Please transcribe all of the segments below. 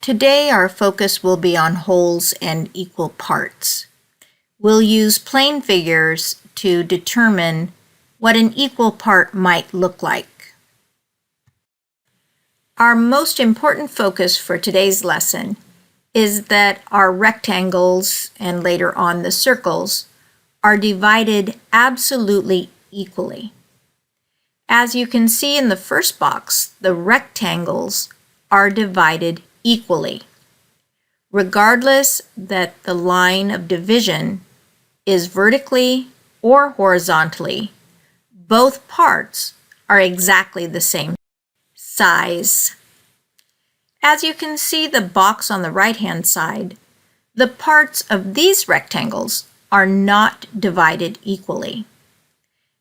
Today our focus will be on wholes and equal parts. We'll use plane figures to determine what an equal part might look like. Our most important focus for today's lesson is that our rectangles, and later on the circles, are divided absolutely equally. As you can see in the first box, the rectangles are divided equally, regardless that the line of division is vertically or horizontally. Both parts are exactly the same size. As you can see the box on the right-hand side, the parts of these rectangles are not divided equally.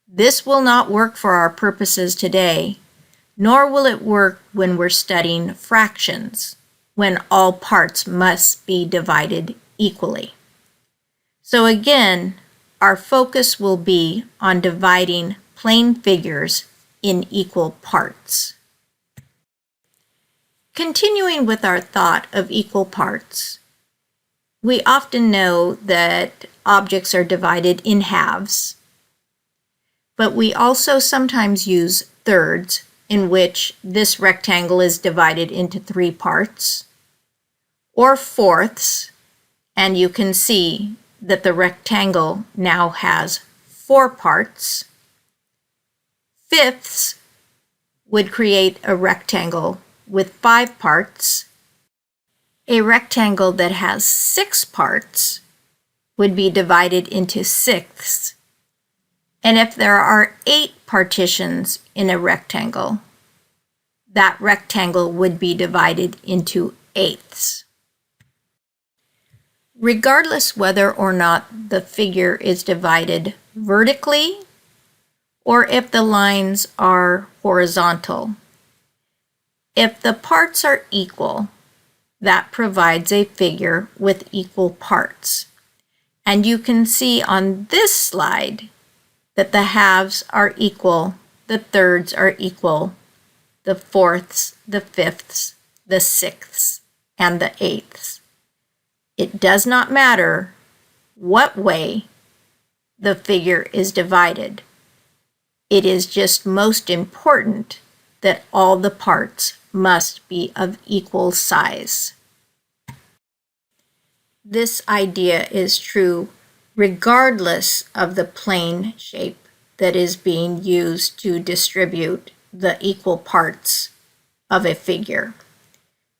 This will not work for our purposes today, nor will it work when we're studying fractions, when all parts must be divided equally. So again, our focus will be on dividing plane figures in equal parts. Continuing with our thought of equal parts, we often know that objects are divided in halves, but we also sometimes use thirds, in which this rectangle is divided into 3 parts, or fourths, and you can see that the rectangle now has 4 parts. Fifths would create a rectangle with 5 parts. A rectangle that has 6 parts would be divided into sixths. And if there are 8 partitions in a rectangle, that rectangle would be divided into eighths. Regardless whether or not the figure is divided vertically or if the lines are horizontal, if the parts are equal, that provides a figure with equal parts. And you can see on this slide that the halves are equal, the thirds are equal, the fourths, the fifths, the sixths, and the eighths. It does not matter what way the figure is divided. It is just most important that all the parts must be of equal size. This idea is true regardless of the plane shape that is being used to distribute the equal parts of a figure.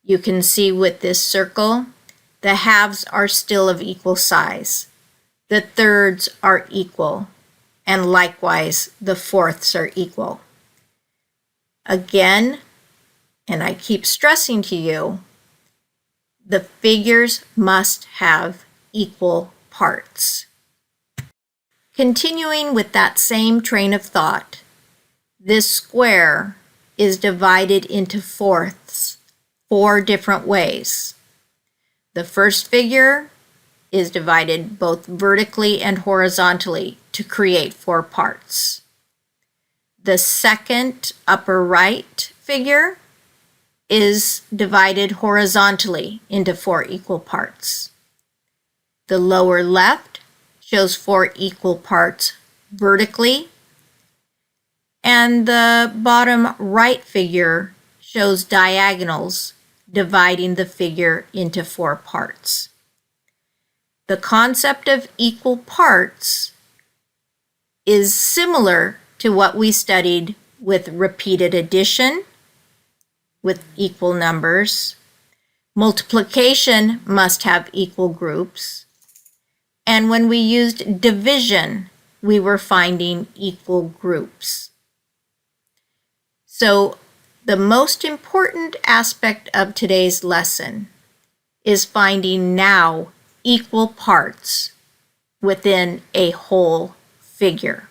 You can see with this circle, the halves are still of equal size. The thirds are equal, and likewise the fourths are equal. Again, and I keep stressing to you, the figures must have equal parts. Continuing with that same train of thought, this square is divided into fourths 4 different ways. The first figure is divided both vertically and horizontally to create 4 parts. The second upper right figure is divided horizontally into 4 equal parts. The lower left shows 4 equal parts vertically, and the bottom right figure shows diagonals dividing the figure into 4 parts. The concept of equal parts is similar to what we studied with repeated addition, with equal numbers. Multiplication must have equal groups. And when we used division, we were finding equal groups. So the most important aspect of today's lesson is finding now equal parts within a whole figure.